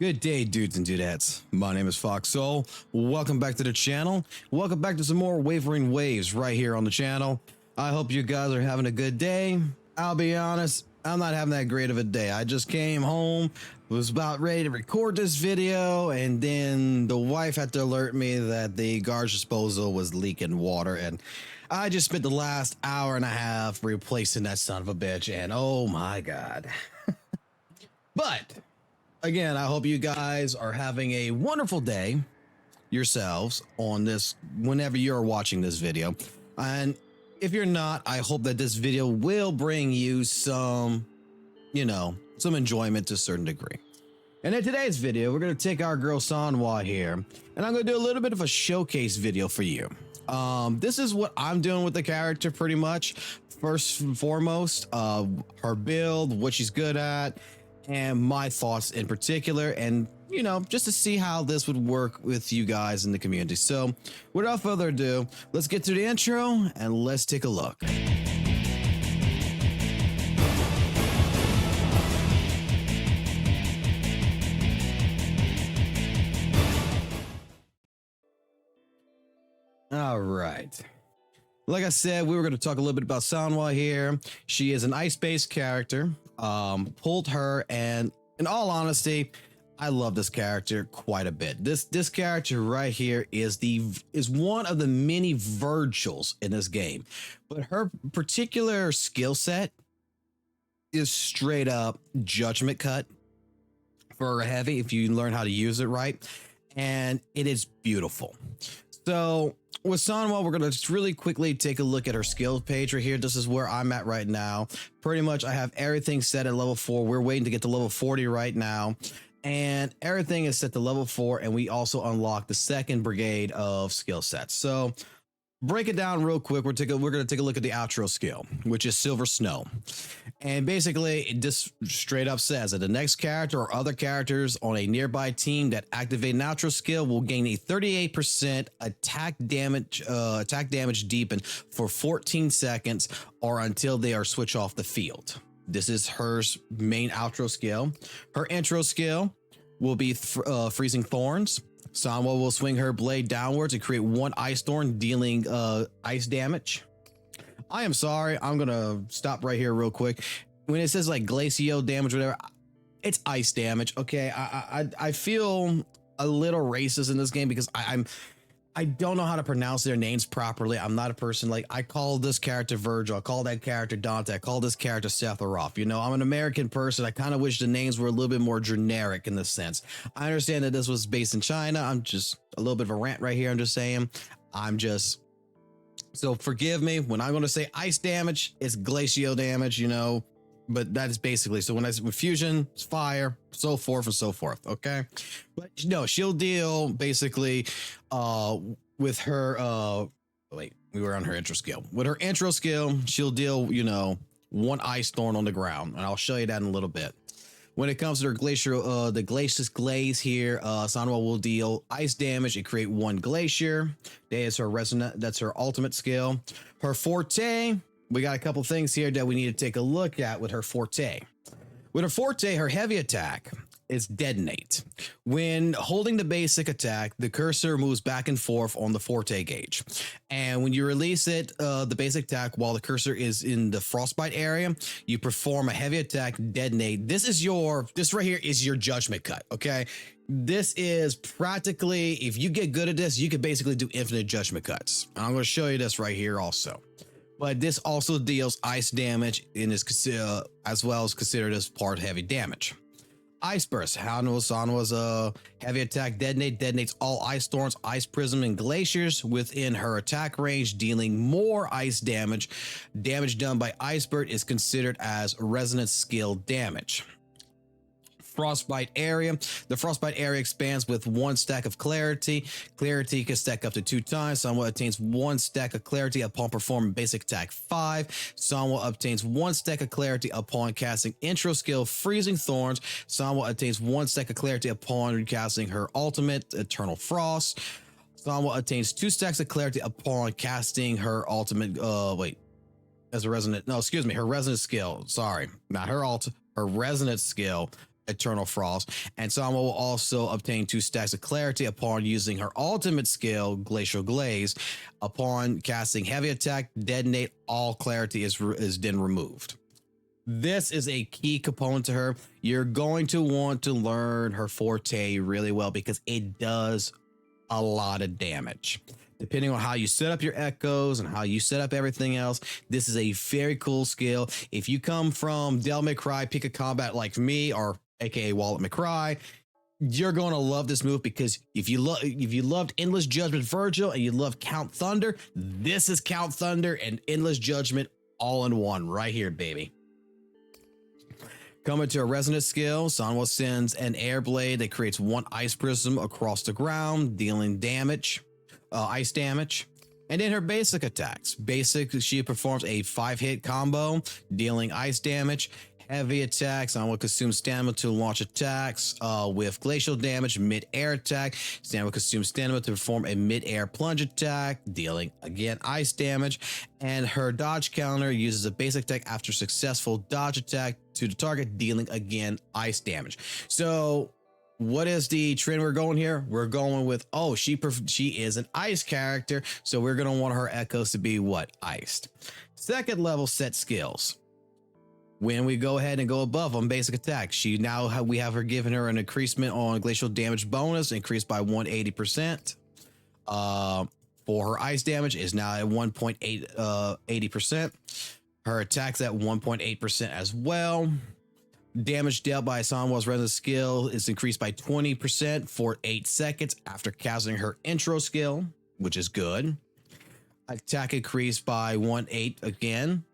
Good day, dudes and dudettes. My name is FOXSOL. Welcome back to the channel. Welcome back to some more Wuthering Waves right here on the channel. I hope you guys are having a good day. I'll be honest, I'm not having that great of a day. I just came home, was about ready to record this video, and then the wife had to alert me that the garbage disposal was leaking water, and I just spent the last hour and a half replacing that son of a bitch, and oh my god. But again, I hope you guys are having a wonderful day yourselves on this whenever you're watching this video. And if you're not, I hope that this video will bring you some, some enjoyment to a certain degree. And in today's video, we're going to take our girl Sanhua here, and I'm going to do a little bit of a showcase video for you. This is what I'm doing with the character pretty much. First and foremost, her build, what she's good at, and my thoughts in particular, and just to see how this would work with you guys in the community. So without further ado, let's get to the intro and let's take a look. All right, like I said, we were going to talk a little bit about Sanhua here. She is an ice-based character. Pulled her, and in all honesty, I love this character quite a bit. This character right here is one of the many Virgils in this game, but her particular skill set is straight up judgment cut for heavy if you learn how to use it right, and it is beautiful. So with Sanhua, we're going to just really quickly take a look at her skills page right here. This is where I'm at right now. Pretty much I have everything set at level 4. We're waiting to get to level 40 right now. And everything is set to level 4. And we also unlock the second brigade of skill sets. So break it down real quick. We're going to take a look at the outro skill, which is Silver Snow. And basically, it just straight up says that the next character or other characters on a nearby team that activate an outro skill will gain a 38% attack damage deepen for 14 seconds or until they are switched off the field. This is her main outro skill. Her intro skill will be Freezing Thorns. Sanhua will swing her blade downwards and create one ice thorn, dealing ice damage. I am sorry, I'm gonna stop right here real quick. When it says like glacial damage, whatever, it's ice damage. Okay, I feel a little racist in this game because I don't know how to pronounce their names properly. I'm not a person like I call this character Virgil, I call that character Dante, I call this character Sephiroth. I'm an American person. I kind of wish the names were a little bit more generic in this sense. I understand that this was based in China. I'm just a little bit of a rant right here. I'm just saying, so forgive me when I'm going to say ice damage, it's glacial damage, but that is basically, so when with fusion, it's fire, so forth and so forth. Okay. But no, she'll deal basically, with her, wait, we were on her intro skill. With her intro skill, she'll deal, one ice thorn on the ground, and I'll show you that in a little bit. When it comes to her the Glacious Glaze here, Sanhua will deal ice damage and create one glacier. That is her resonant. That's her ultimate skill. Her forte, we got a couple things here that we need to take a look at with her forte. With her forte, her heavy attack is Detonate. When holding the basic attack, the cursor moves back and forth on the forte gauge. And when you release it, the basic attack, while the cursor is in the frostbite area, you perform a heavy attack, Detonate. This right here is your judgment cut, okay? This is practically, if you get good at this, you can basically do infinite judgment cuts. I'm going to show you this right here also. But this also deals ice damage and is as well as considered as part heavy damage. Ice Burst. Sanhua's heavy attack detonates all ice thorns, ice prism, and glaciers within her attack range, dealing more ice damage. Damage done by Ice Burst is considered as resonance skill damage. Frostbite area. The frostbite area expands with one stack of clarity. Clarity can stack up to 2 times. Sanhua obtains 1 stack of clarity upon performing basic attack 5. Sanhua obtains 1 stack of clarity upon casting intro skill Freezing Thorns. Sanhua obtains 1 stack of clarity upon casting her ultimate Eternal Frost. Sanhua obtains 2 stacks of clarity upon casting her ultimate her resonant skill. Sorry, not her her resonant skill Eternal Frost, and Sanhua will also obtain 2 stacks of clarity upon using her ultimate skill, Glacial Glaze. Upon casting heavy attack, detonate, all clarity is then removed. This is a key component to her. You're going to want to learn her forte really well because it does a lot of damage. Depending on how you set up your echoes and how you set up everything else, this is a very cool skill. If you come from Devil May Cry Pick a Combat like me, or aka Wallet McCry, you're going to love this move because if you loved Endless Judgment Virgil and you love Count Thunder, this is Count Thunder and Endless Judgment all in one right here, baby. Coming to a resonance skill, Sanhua sends an air blade that creates 1 ice prism across the ground, dealing damage, ice damage. And then her basic attacks. Basic, she performs a 5-hit combo, dealing ice damage. Heavy attacks, Sanhua consumes stamina to launch attacks with glacial damage, mid-air attack. Sanhua consumes stamina to perform a mid-air plunge attack, dealing again ice damage. And her dodge counter uses a basic attack after successful dodge attack to the target, dealing again ice damage. So what is the trend we're going here? We're going with, oh, she is an ice character, so we're going to want her echoes to be what? Iced. Second level set skills. When we go ahead and go above on basic attack, we have her giving her an increasement on glacial damage bonus, increased by 180%. For her ice damage is now at 1.80%. Her attacks at 1.8% as well. Damage dealt by Sanhua's resonance skill is increased by 20% for 8 seconds after casting her intro skill, which is good. Attack increased by 1/8 again.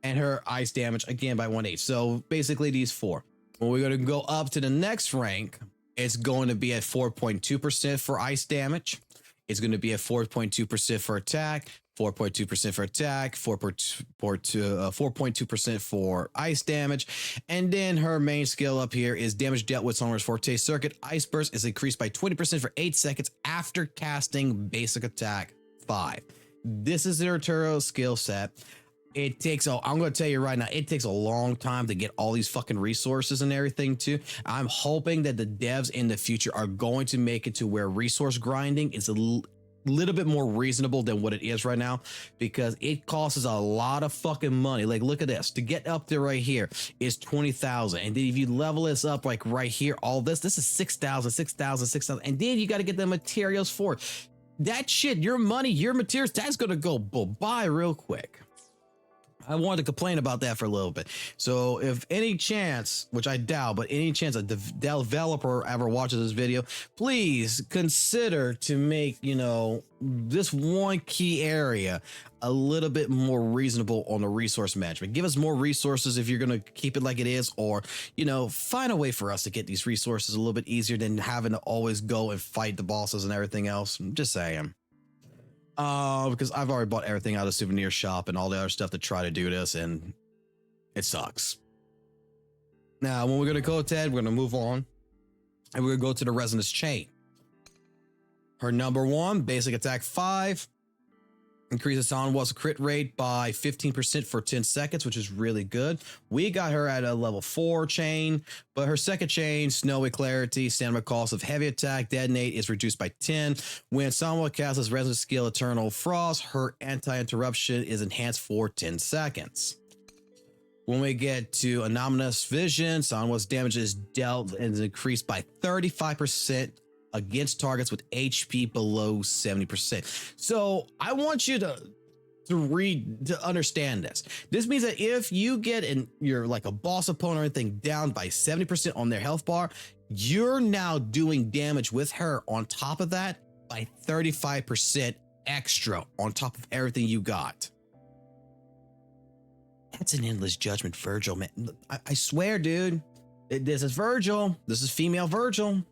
And her ice damage again by 1/8. So basically these 4. When we're going to go up to the next rank, it's going to be at 4.2% for ice damage. It's going to be at 4.2% for attack, 4.2% for attack, 4.2% for ice damage. And then her main skill up here is damage dealt with Sanhua's Forte Circuit. Ice Burst is increased by 20% for 8 seconds after casting basic attack 5. This is their Arturo skill set. It takes, I'm going to tell you right now, it takes a long time to get all these fucking resources and everything too. I'm hoping that the devs in the future are going to make it to where resource grinding is a little bit more reasonable than what it is right now, because it costs us a lot of fucking money. Like, look at this. To get up there right here is 20,000. And then if you level this up like right here, all this is 6,000, 6,000, 6,000. And then you got to get the materials for it. That shit, your money, your materials, that's going to go by real quick. I wanted to complain about that for a little bit. So if any chance, which I doubt, but any chance a developer ever watches this video, please consider to make, this one key area a little bit more reasonable on the resource management. Give us more resources if you're going to keep it like it is, or, find a way for us to get these resources a little bit easier than having to always go and fight the bosses and everything else. I'm just saying. Because I've already bought everything out of the souvenir shop and all the other stuff to try to do this, and it sucks. Now, when we're going to go, Ted, we're going to move on, and we're going to go to the resonance chain. Her number 1, basic attack 5, increases Sanhua's crit rate by 15% for 10 seconds, which is really good. We got her at a level 4 chain, but her second chain, Snowy Clarity, stamina cost of heavy attack, detonate is reduced by 10. When Sanhua casts his resonance skill Eternal Frost, her anti-interruption is enhanced for 10 seconds. When we get to Anomalous Vision, Sanhua's damage is dealt and is increased by 35% against targets with HP below 70%. So I want you to understand this. This means that if you get you're like a boss opponent or anything down by 70% on their health bar, you're now doing damage with her on top of that by 35% extra on top of everything you got. That's an Endless Judgment Virgil, man. I swear, dude. This is Virgil. This is female Virgil.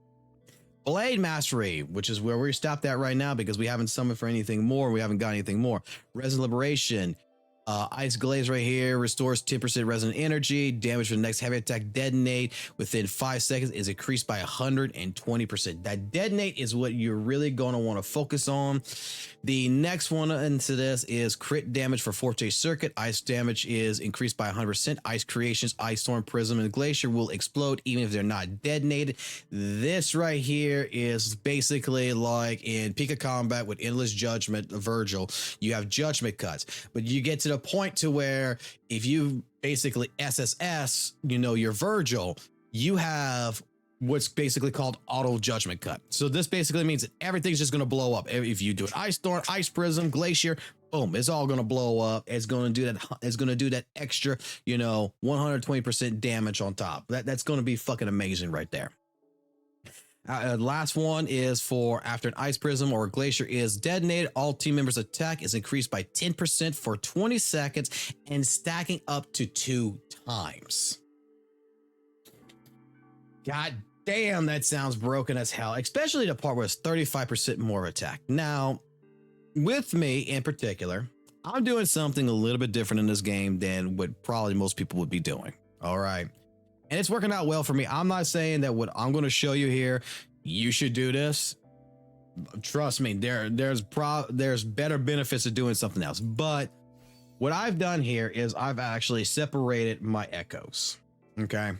Blade Mastery, which is where we stopped at right now because we haven't summoned for anything more. We haven't got anything more. Resin Liberation. Ice Glaze right here restores 10% resonant energy. Damage for the next heavy attack detonate within 5 seconds is increased by 120%. That detonate is what you're really going to want to focus on. The next one into this is crit damage for Forte Circuit. Ice damage is increased by 100%. Ice Creations, Ice Storm, Prism, and Glacier will explode even if they're not detonated. This right here is basically like in Peak of Combat with Endless Judgment, Virgil. You have judgment cuts, but you get to the point to where if you basically SSS, you know, your Virgil, you have what's basically called auto judgment cut. So this basically means that everything's just going to blow up. If you do an Ice Storm, Ice Prism, Glacier, boom, it's all going to blow up. It's going to do that. It's going to do that extra, you know, 120% damage on top. That's going to be fucking amazing right there. Last one is for after an Ice Prism or a Glacier is detonated, all team members' attack is increased by 10% for 20 seconds and stacking up to 2 times. God damn, that sounds broken as hell, especially the part where it's 35% more attack. Now, with me in particular, I'm doing something a little bit different in this game than what probably most people would be doing. All right. And it's working out well for me. I'm not saying that what I'm going to show you here, you should do this. Trust me, there's better benefits to doing something else. But what I've done here is I've actually separated my echoes. Okay.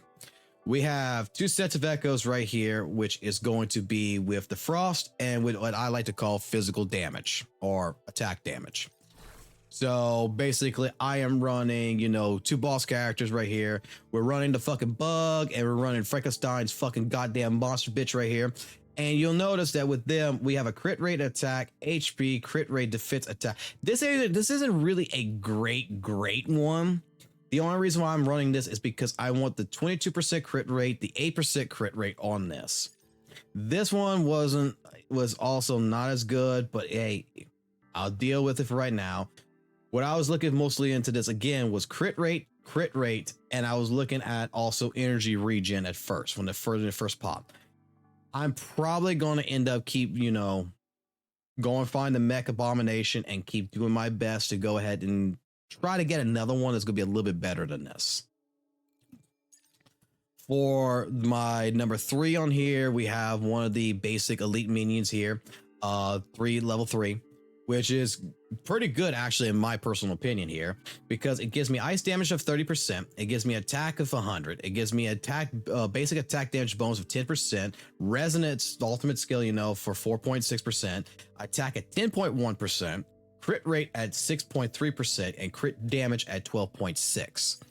We have 2 sets of echoes right here, which is going to be with the frost and with what I like to call physical damage or attack damage. So basically I am running, you know, 2 boss characters right here. We're running the fucking bug and we're running Frankenstein's fucking goddamn monster bitch right here. And you'll notice that with them, we have a crit rate attack, HP, crit rate defense attack. This isn't really a great one. The only reason why I'm running this is because I want the 22% crit rate, the 8% crit rate on this. This one was also not as good, but hey, I'll deal with it for right now. What I was looking mostly into this again was crit rate, and I was looking at also energy regen at first when the first pop. I'm probably going to end up going find the mech abomination and keep doing my best to go ahead and try to get another one that's going to be a little bit better than this. For my number 3 on here, we have one of the basic elite minions here, level 3. Which is pretty good, actually, in my personal opinion here, because it gives me ice damage of 30%. It gives me attack of 100. It gives me basic attack damage bonus of 10%, resonance ultimate skill, for 4.6%, attack at 10.1%, crit rate at 6.3%, and crit damage at 12.6.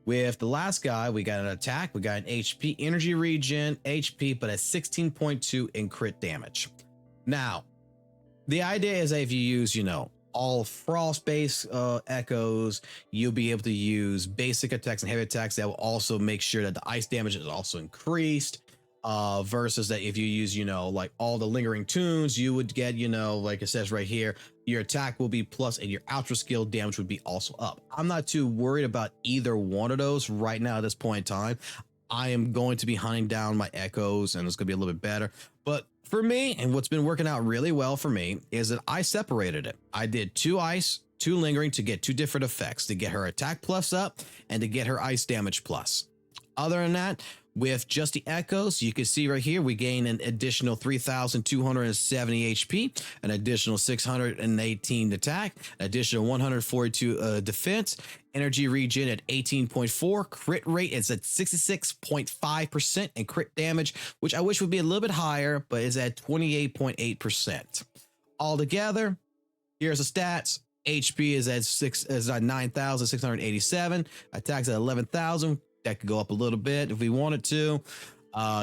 With the last guy, we got an attack, we got an HP, energy regen, HP, but at 16.2 in crit damage. Now, the idea is that if you use, all frost-based echoes, you'll be able to use basic attacks and heavy attacks that will also make sure that the ice damage is also increased. Versus that if you use, like all the lingering tunes, you would get, like it says right here, your attack will be plus and your ultra skill damage would be also up. I'm not too worried about either one of those right now at this point in time. I am going to be hunting down my echoes and it's going to be a little bit better. But for me, and what's been working out really well for me is that I separated it. I did 2 ice, 2 lingering to get 2 different effects, to get her attack plus up and to get her ice damage plus. Other than that, with just the echoes, you can see right here, we gain an additional 3,270 HP, an additional 618 attack, an additional 142 defense, energy regen at 18.4, crit rate is at 66.5%, and crit damage, which I wish would be a little bit higher, but is at 28.8%. Altogether, here's the stats. HP is at 9,687, attacks at 11,000. That could go up a little bit if we wanted to.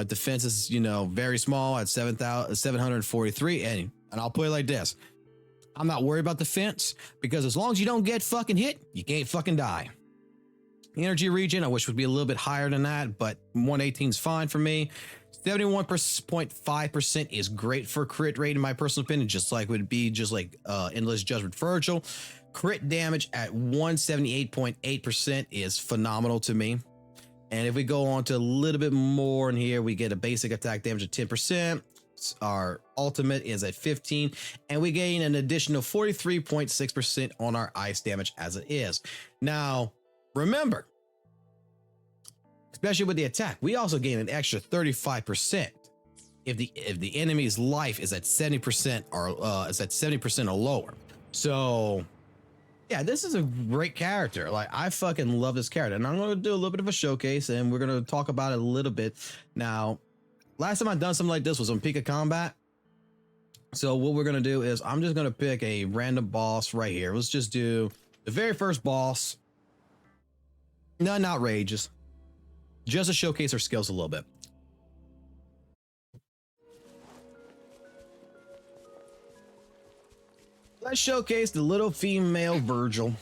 Defense is, very small at 7,743. And I'll put it like this. I'm not worried about defense because as long as you don't get fucking hit, you can't fucking die. Energy regen, I wish would be a little bit higher than that, but 118 is fine for me. 71.5% is great for crit rate in my personal opinion, just like Endless Judgment Virgil. Crit damage at 178.8% is phenomenal to me. And if we go on to a little bit more in here, we get a basic attack damage of 10%, our ultimate is at 15, and we gain an additional 43.6% on our ice damage as it is. Now, remember, especially with the attack, we also gain an extra 35% if the enemy's life is at 70% or is at 70% or lower. So yeah, this is a great character. Like, I fucking love this character, and I'm going to do a little bit of a showcase, and we're going to talk about it a little bit. Now, last time I've done something like this was on Peak of Combat. So what we're going to do is I'm just going to pick a random boss right here. Let's just do the very first boss. Nothing outrageous, just to showcase our skills a little bit. Let's showcase the little female Virgil.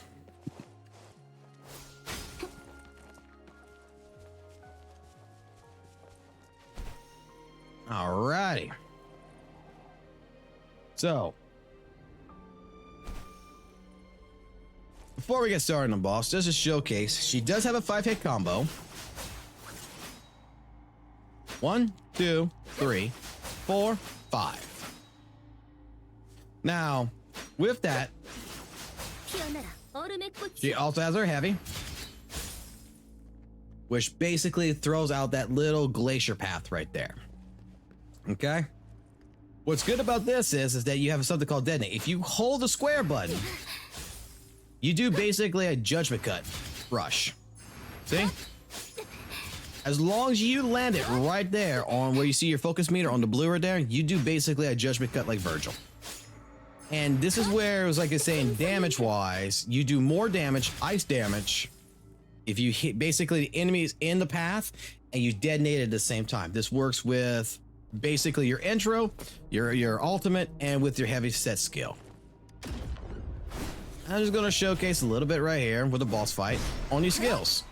Alrighty. So, before we get started on the boss, just a showcase. She does have a 5-hit combo. 1, 2, 3, 4, 5. Now, with that, she also has her heavy, which basically throws out that little glacier path right there. Okay. What's good about this is that you have something called detonate. If you hold the square button, you do basically a judgment cut rush. See? As long as you land it right there on where you see your focus meter on the blue right there, you do basically a judgment cut like Virgil. And this is where it was like it's saying damage wise, you do more damage, ice damage, if you hit basically the enemies in the path and you detonate it at the same time. This works with basically your intro, your ultimate, and with your heavy set skill. I'm just going to showcase a little bit right here with a boss fight on these skills.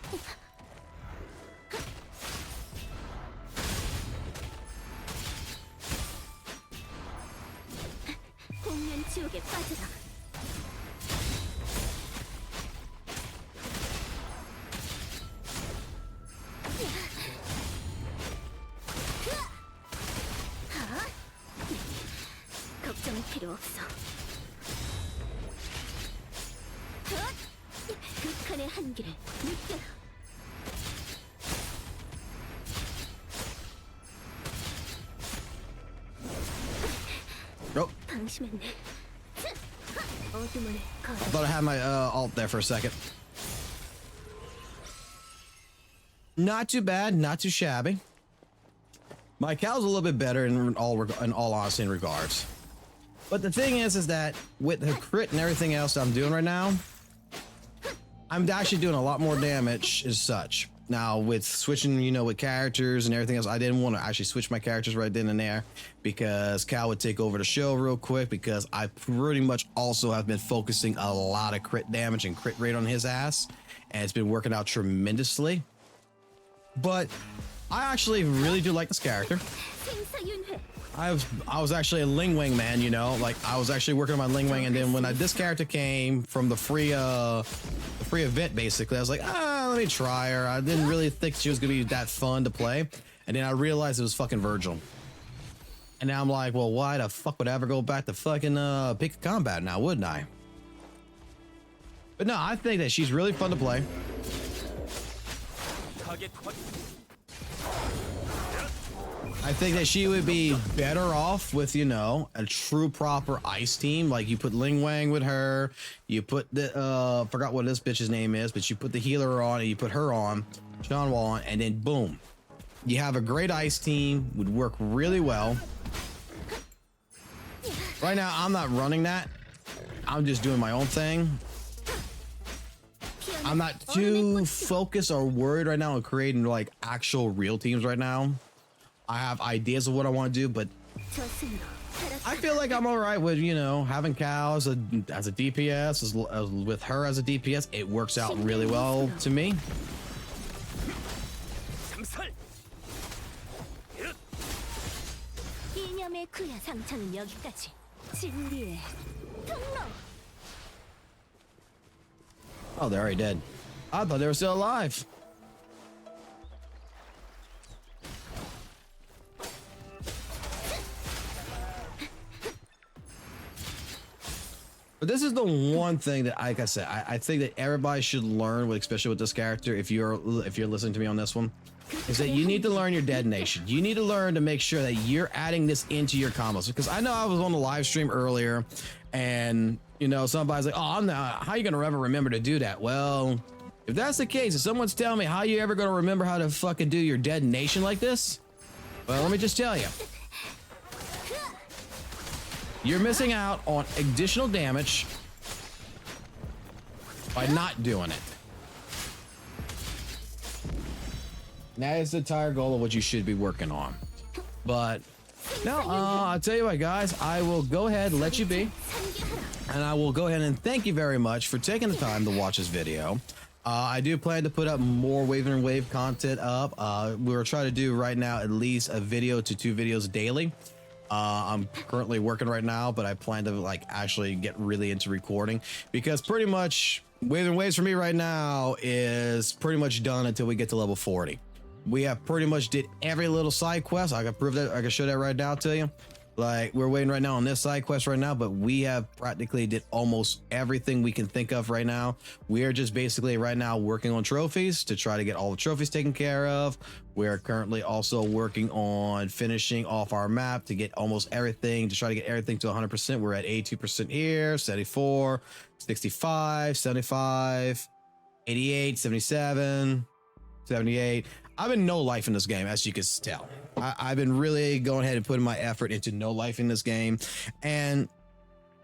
Oh. I thought I had my ult there for a second. Not too bad, not too shabby. My Cal's a little bit better in all honesty in regards. But the thing is that with the crit and everything else I'm doing right now, I'm actually doing a lot more damage as such. Now with switching, you know, with characters and everything else, I didn't want to actually switch my characters right then and there because Cal would take over the show real quick, because I pretty much also have been focusing a lot of crit damage and crit rate on his ass, and it's been working out tremendously. But I actually really do like this character. I was actually a Ling Wing man, you know, like I was actually working on my Ling Wing, and then when this character came from the free event, basically, I was like, let me try her. I didn't really think she was gonna be that fun to play, and then I realized it was fucking Virgil, and now I'm like, well, why the fuck would I ever go back to fucking Peak of Combat now, wouldn't I? But no, I think that she's really fun to play. I think that she would be better off with, you know, a true proper ice team. Like you put Ling Wang with her, you put the forgot what this bitch's name is, but you put the healer on and you put her on, Sanhua on, and then boom, you have a great ice team. Would work really well. Right now I'm not running that, I'm just doing my own thing. I'm not too focused or worried right now on creating like actual real teams right now. I have ideas of what I want to do, but I feel like I'm all right with, you know, having Cal as a DPS, as with her as a DPS. It works out really well to me. Oh, they're already dead. I thought they were still alive. this is the one thing that, like I said, I think that everybody should learn, with, especially with this character, if you're listening to me on this one, is that you need to learn your detonation. You need to learn to make sure that you're adding this into your combos. Because I know I was on the live stream earlier, and you know, somebody's like, "Oh, I'm not. How are you gonna ever remember to do that?" Well, if that's the case, if someone's telling me how you ever gonna remember how to fucking do your detonation like this, well, let me just tell you. You're missing out on additional damage by not doing it. That is the entire goal of what you should be working on. But no, I'll tell you what, guys, I will go ahead and let you be. And I will go ahead and thank you very much for taking the time to watch this video. I do plan to put up more Wuthering Wave content up. We're trying to do right now at least a video to 2 videos daily. I'm currently working right now, but I plan to like actually get really into recording, because pretty much Wuthering Waves for me right now is pretty much done until we get to level 40. We have pretty much did every little side quest. I can prove that. I can show that right now to you. Like, we're waiting right now on this side quest right now, but we have practically did almost everything we can think of right now. We are just basically right now working on trophies to try to get all the trophies taken care of. We're currently also working on finishing off our map to get almost everything, to try to get everything to 100%. We're at 82% here, 74, 65, 75, 88, 77, 78. I've been no life in this game, as you can tell. I've been really going ahead and putting my effort into no life in this game, and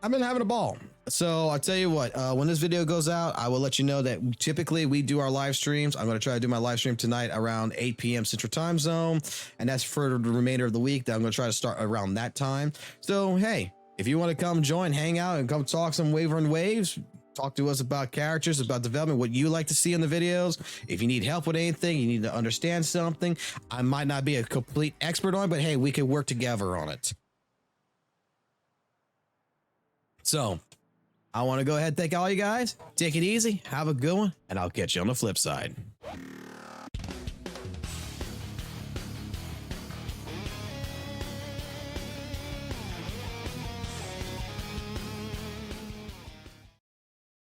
I've been having a ball. So I'll tell you what, when this video goes out, I will let you know that typically we do our live streams. I'm going to try to do my live stream tonight around 8 p.m. Central Time Zone, and that's for the remainder of the week. That I'm going to try to start around that time. So hey, if you want to come join, hang out, and come talk some Wuthering Waves, talk to us about characters, about development, what you like to see in the videos. If you need help with anything, you need to understand something, I might not be a complete expert on it, but hey, we can work together on it. So I want to go ahead and thank all you guys. Take it easy, have a good one, and I'll catch you on the flip side.